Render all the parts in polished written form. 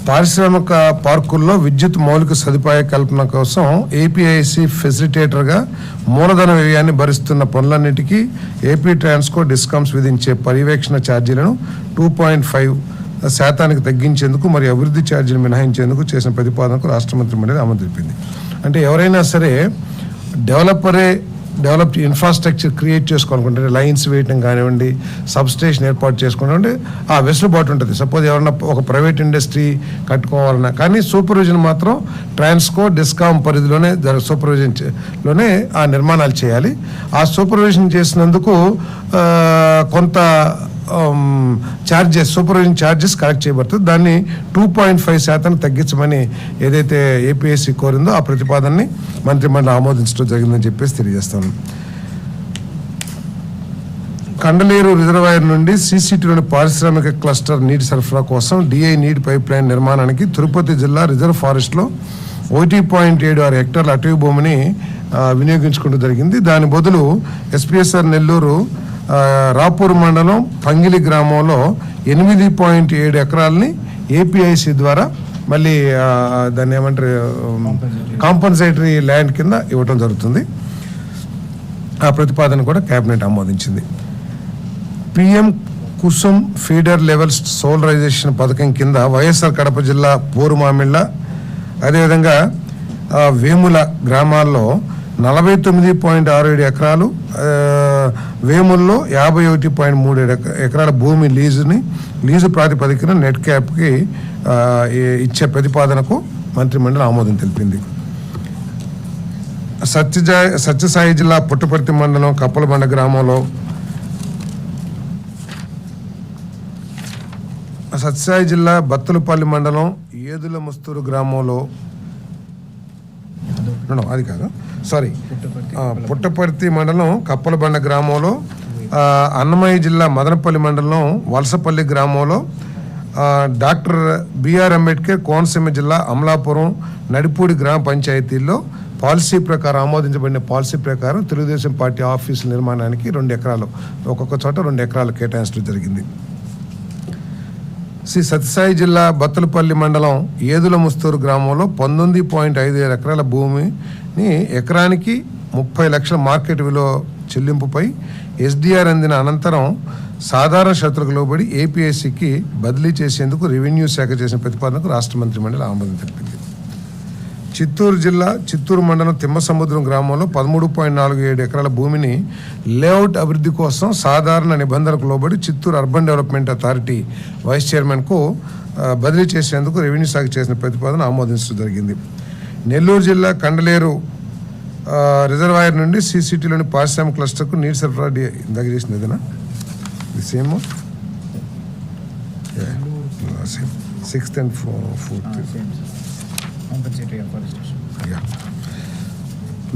పారిశ్రామిక పార్కుల్లో విద్యుత్ మౌలిక సదుపాయ కల్పన కోసం ఏపీఐసి ఫెసిలిటేటర్గా మూలధన వ్యయాన్ని భరిస్తున్న పనులన్నిటికీ ఏపీ ట్రాన్స్కో డిస్కామ్స్ విధించే పర్యవేక్షణ ఛార్జీలను 2.5% తగ్గించేందుకు మరియు అభివృద్ధి ఛార్జీలు మినహాయించేందుకు చేసిన ప్రతిపాదనకు రాష్ట్ర మంత్రిమండలి ఆమోదం తెలిపింది. అంటే ఎవరైనా సరే డెవలప్ ఇన్ఫ్రాస్ట్రక్చర్ క్రియేట్ చేసుకోవాలనుకుంటే లైన్స్ వేయటం కానివ్వండి, సబ్ స్టేషన్ ఏర్పాటు చేసుకోవాలంటే ఆ వెసులుబాటు ఉంటుంది. సపోజ్ ఎవరన్నా ఒక ప్రైవేట్ ఇండస్ట్రీ కట్టుకోవాలన్నా కానీ సూపర్విజన్ మాత్రం ట్రాన్స్కో డిస్కామ్ పరిధిలోనే సూపర్విజన్లోనే ఆ నిర్మాణాలు చేయాలి. ఆ సూపర్విజన్ చేసినందుకు కొంత సూపర్విజన్ ఛార్జెస్ కలెక్ట్ చేయబడుతుంది. దాన్ని 2.5% తగ్గించమని ఏదైతే ఏపీఎస్సీ కోరిందో ఆ ప్రతిపాదనని మంత్రిమండలి ఆమోదించడం జరిగిందని చెప్పేసి తెలియజేస్తాను. కండలేరు రిజర్వాయర్ నుండి CCTలోని పారిశ్రామిక క్లస్టర్ నీటి సరఫరా కోసం DI నీటి పైప్ లైన్ నిర్మాణానికి తిరుపతి జిల్లా రిజర్వ్ ఫారెస్ట్లో 1.76 హెక్టార్ల అటవీ భూమిని వినియోగించుకుంటూ జరిగింది. దాని బదులు SPSR నెల్లూరు రాపూర్ మండలం పంగిలి గ్రామంలో 8.7 ఎకరాలని ఏపీఐసి ద్వారా మళ్ళీ దాన్ని ఏమంటారు కాంపన్సేటరీ ల్యాండ్ కింద ఇవ్వటం జరుగుతుంది. ఆ ప్రతిపాదన కూడా కేబినెట్ ఆమోదించింది. PM Kusum feeder level solarization పథకం కింద వైఎస్ఆర్ కడప జిల్లా పోరుమామిళ్ళ అదేవిధంగా వేముల గ్రామాల్లో 49.67 ఎకరాలు, వేముల్లో 51.37 ఎకరాల భూమి లీజు ప్రాతిపదికన నెట్ క్యాప్కి ఇచ్చే ప్రతిపాదనకు మంత్రిమండలి ఆమోదం తెలిపింది. సత్యసాయి జిల్లా పుట్టపర్తి మండలం కప్పలబండ గ్రామంలో సత్యసాయి జిల్లా బత్తలపల్లి మండలం ఏదుల ముస్తూరు గ్రామంలో పుట్టపర్తి మండలం కప్పలబండ గ్రామంలో, అన్నమయ్య జిల్లా మదనపల్లి మండలం వలసపల్లి గ్రామంలో, డాక్టర్ బిఆర్ అంబేద్కర్ కోనసీమ జిల్లా అమలాపురం నడిపూడి గ్రామ పంచాయతీల్లో పాలసీ ప్రకారం ఆమోదించబడిన పాలసీ ప్రకారం తెలుగుదేశం పార్టీ ఆఫీసుల నిర్మాణానికి 2 ఎకరాలు ఒక్కొక్క చోట 2 ఎకరాలు కేటాయించడం జరిగింది. శ్రీ సత్యసాయి జిల్లా బత్తలపల్లి మండలం ఏదుల ముస్తూరు గ్రామంలో 19.5 ఎకరాల భూమిని ఎకరానికి 30 లక్షల మార్కెట్ విలువ చెల్లింపుపై SDR అందిన అనంతరం సాధారణ షరతులకు లోబడి ఏపీఎస్సీకి బదిలీ చేసేందుకు రెవెన్యూ శాఖ చేసిన ప్రతిపాదనకు రాష్ట్ర మంత్రిమండలి ఆమోదం తెలిపింది. చిత్తూరు జిల్లా చిత్తూరు మండలం తిమ్మసముద్రం గ్రామంలో 13.47 ఎకరాల భూమిని లేఅవుట్ అభివృద్ధి కోసం సాధారణ నిబంధనలకు లోబడి Chittoor urban development authority vice చైర్మన్కు బదిలీ చేసేందుకు రెవెన్యూ శాఖ చేసిన ప్రతిపాదన ఆమోదించడం జరిగింది. నెల్లూరు జిల్లా కండలేరు రిజర్వాయర్ నుండి CCTలోని పారిశ్రామిక క్లస్టర్కు నీటి సరఫరా ఇందాక చేసింది ఏదైనా సేమ్ 6th and 4th.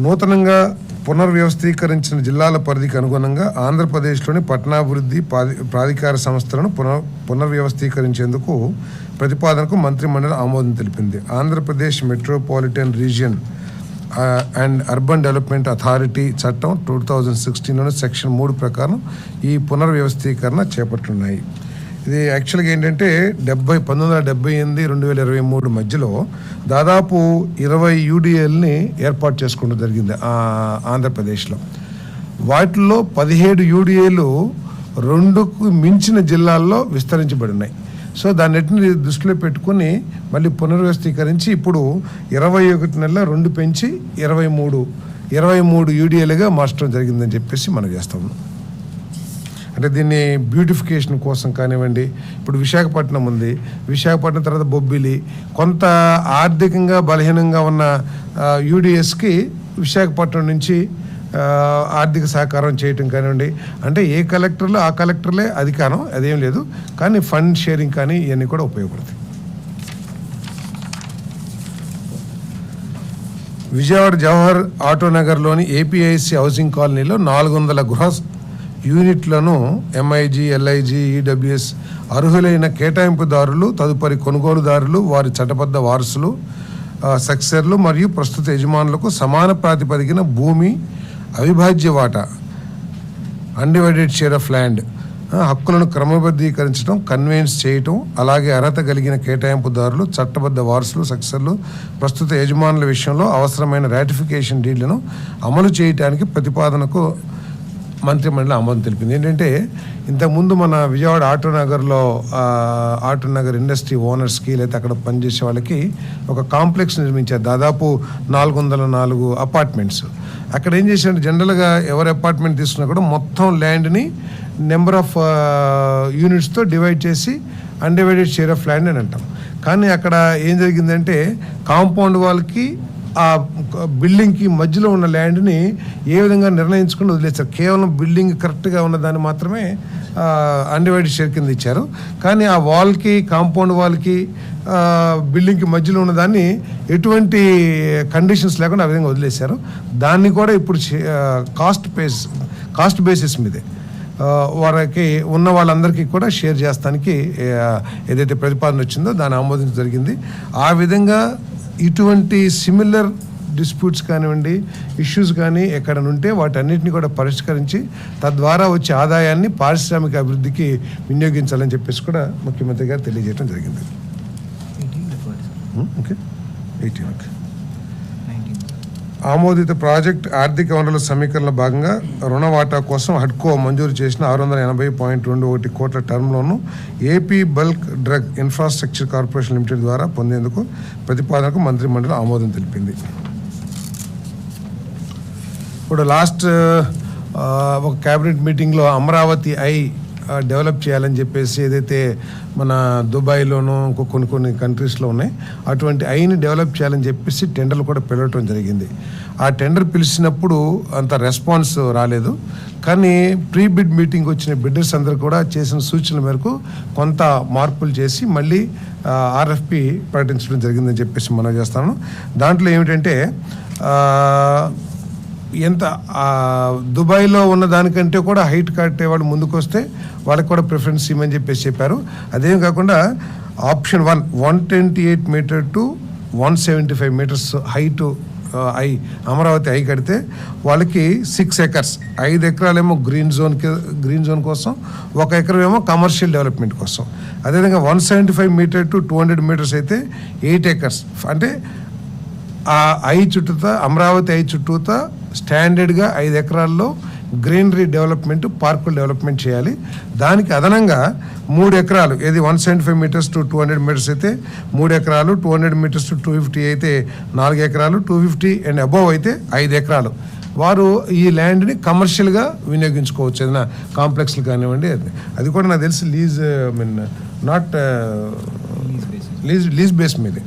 నూతనంగా పునర్వ్యవస్థీకరించిన జిల్లాల పరిధికి అనుగుణంగా ఆంధ్రప్రదేశ్లోని పట్టణాభివృద్ధి ప్రాధికార సంస్థలను పునర్వ్యవస్థీకరించేందుకు ప్రతిపాదనకు మంత్రిమండలి ఆమోదం తెలిపింది. Andhra Pradesh metropolitan region and urban development authority చట్టం 2016లోని సెక్షన్ 3 ప్రకారం ఈ పునర్వ్యవస్థీకరణ చేపట్టున్నాయి. ఇది యాక్చువల్గా ఏంటంటే 1978-2023 మధ్యలో దాదాపు 20 UDLని ఏర్పాటు చేసుకోవడం జరిగింది ఆంధ్రప్రదేశ్లో. వాటిల్లో 17 UDAలు 2కు మించిన జిల్లాల్లో విస్తరించబడినాయి. సో దాన్నిటిని దృష్టిలో పెట్టుకుని మళ్ళీ పునర్వ్యవస్థీకరించి ఇప్పుడు 21 నెలల 2 పెంచి 23 UDAలుగా మార్చడం జరిగిందని చెప్పేసి మనం చేస్తాము. అంటే దీన్ని బ్యూటిఫికేషన్ కోసం కానివ్వండి, ఇప్పుడు విశాఖపట్నం ఉంది, విశాఖపట్నం తర్వాత బొబ్బిలి, కొంత ఆర్థికంగా బలహీనంగా ఉన్న UDSకి విశాఖపట్నం నుంచి ఆర్థిక సహకారం చేయటం కానివ్వండి, అంటే ఏ కలెక్టర్లు ఆ కలెక్టర్లే అధికారం అదేం లేదు, కానీ ఫండ్ షేరింగ్ కానీ ఇవన్నీ కూడా ఉపయోగపడతాయి. విజయవాడ జవహర్ ఆటోనగర్లోని ఏపీఐసి హౌసింగ్ కాలనీలో 400 గృహ యూనిట్లను MIG, LIG, EWS అర్హులైన కేటాయింపుదారులు, తదుపరి కొనుగోలుదారులు, వారి చట్టబద్ధ వారసులు, సక్సెసర్లు మరియు ప్రస్తుత యజమానులకు సమాన ప్రాతిపదికన భూమి అవిభాజ్య వాటా అన్డివైడెడ్ షేర్ ఆఫ్ ల్యాండ్ హక్కులను క్రమబద్ధీకరించడం, కన్వెన్స్ చేయటం, అలాగే అర్హత కలిగిన కేటాయింపుదారులు, చట్టబద్ధ వారసులు, సక్సెసర్లు, ప్రస్తుత యజమానుల విషయంలో అవసరమైన రాటిఫికేషన్ డీడ్లను అమలు చేయడానికి ప్రతిపాదనకు మంత్రిమండలి ఆమోదం తెలిపింది. ఏంటంటే ఇంతకుముందు మన విజయవాడ ఆటోనగర్ ఇండస్ట్రీ ఓనర్స్కి లేదా అక్కడ పనిచేసే వాళ్ళకి ఒక కాంప్లెక్స్ నిర్మించారు, దాదాపు 404 అపార్ట్మెంట్స్. అక్కడ ఏం చేశారంటే జనరల్గా ఎవరి అపార్ట్మెంట్ తీసుకున్నా కూడా మొత్తం ల్యాండ్ని నెంబర్ ఆఫ్ యూనిట్స్తో డివైడ్ చేసి అన్డివైడెడ్ షేర్ ఆఫ్ ల్యాండ్ అని అంటాం. కానీ అక్కడ ఏం జరిగిందంటే కాంపౌండ్ వాళ్ళకి ఆ బిల్డింగ్కి మధ్యలో ఉన్న ల్యాండ్ని ఏ విధంగా నిర్ణయించుకుని వదిలేస్తారు. కేవలం బిల్డింగ్ కరెక్ట్గా ఉన్న దాన్ని మాత్రమే అన్డివైడెడ్ షేర్ కింద ఇచ్చారు. కానీ ఆ వాల్కి, కాంపౌండ్ వాల్కి, బిల్డింగ్కి మధ్యలో ఉన్న దాన్ని ఎటువంటి కండిషన్స్ లేకుండా ఆ విధంగా వదిలేశారు. దాన్ని కూడా ఇప్పుడు కాస్ట్ బేసిస్ మీదే వారికి ఉన్న వాళ్ళందరికీ కూడా షేర్ చేస్తానికి ఏదైతే ప్రతిపాదన వచ్చిందో దాన్ని ఆమోదించడం జరిగింది. ఆ విధంగా ఇటువంటి సిమిలర్ డిస్ప్యూట్స్ కానివ్వండి, ఇష్యూస్ కానీ ఎక్కడనుంటే వాటన్నిటిని కూడా పరిష్కరించి తద్వారా వచ్చే ఆదాయాన్ని పారిశ్రామిక అభివృద్ధికి వినియోగించాలని చెప్పేసి కూడా ముఖ్యమంత్రి గారు తెలియజేయడం జరిగింది. ఆమోదిత ప్రాజెక్ట్ ఆర్థిక వనరుల సమీకరణలో భాగంగా రుణ వాటా కోసం హడ్కో మంజూరు చేసిన 680.21 కోట్ల టర్మ్ లోన్ను AP bulk drug infrastructure corporation limited ద్వారా పొందేందుకు ప్రతిపాదనకు మంత్రిమండలి ఆమోదం తెలిపింది. ఇప్పుడు లాస్ట్ ఒక క్యాబినెట్ మీటింగ్లో అమరావతి డెవలప్ చేయాలని చెప్పేసి ఏదైతే మన దుబాయ్లోనూ ఇంకో కొన్ని కంట్రీస్లో ఉన్నాయి అటువంటి ఐని డెవలప్ చేయాలని చెప్పేసి టెండర్లు కూడా పిలవటం జరిగింది. ఆ టెండర్ పిలిచినప్పుడు అంత రెస్పాన్స్ రాలేదు. కానీ ప్రీ బిడ్ మీటింగ్ వచ్చిన బిడ్డర్స్ అందరూ కూడా చేసిన సూచనల మేరకు కొంత మార్పులు చేసి మళ్ళీ ఆర్ఎఫ్పి ప్రకటించడం జరిగిందని చెప్పేసి మనం చేస్తాను. దాంట్లో ఏమిటంటే ఎంత దుబాయ్లో ఉన్న దానికంటే కూడా హైట్ కట్టేవాడు ముందుకు వస్తే వాళ్ళకి కూడా ప్రిఫరెన్స్ ఇవ్వమని చెప్పేసి చెప్పారు. అదేం కాకుండా option 128 metre to 175 metres height Amaravati కడితే వాళ్ళకి 6 acres 5 ఎకరాలేమో గ్రీన్ జోన్ కోసం, 1 ఎకరం ఏమో కమర్షియల్ డెవలప్మెంట్ కోసం. అదేవిధంగా 175 మీటర్ టు 200 మీటర్స్ అయితే 8 acres. అంటే ఆ చుట్టూతా అమరావతి చుట్టూతా స్టాండర్డ్గా 5 ఎకరాల్లో గ్రీనరీ డెవలప్మెంట్, పార్కులు డెవలప్మెంట్ చేయాలి. దానికి అదనంగా 3 ఎకరాలు, ఏది 175 మీటర్స్ టు 200 మీటర్స్ అయితే 3 ఎకరాలు, 200 మీటర్స్ టు 250 అయితే 4 ఎకరాలు, 250 అండ్ అబోవ్ అయితే 5 ఎకరాలు వారు ఈ ల్యాండ్ని కమర్షియల్గా వినియోగించుకోవచ్చు. ఏదైనా కాంప్లెక్స్లు కానివ్వండి, అది కూడా నాకు తెలిసి లీజ్ నాట్ లీజ్ బేస్ మీదే.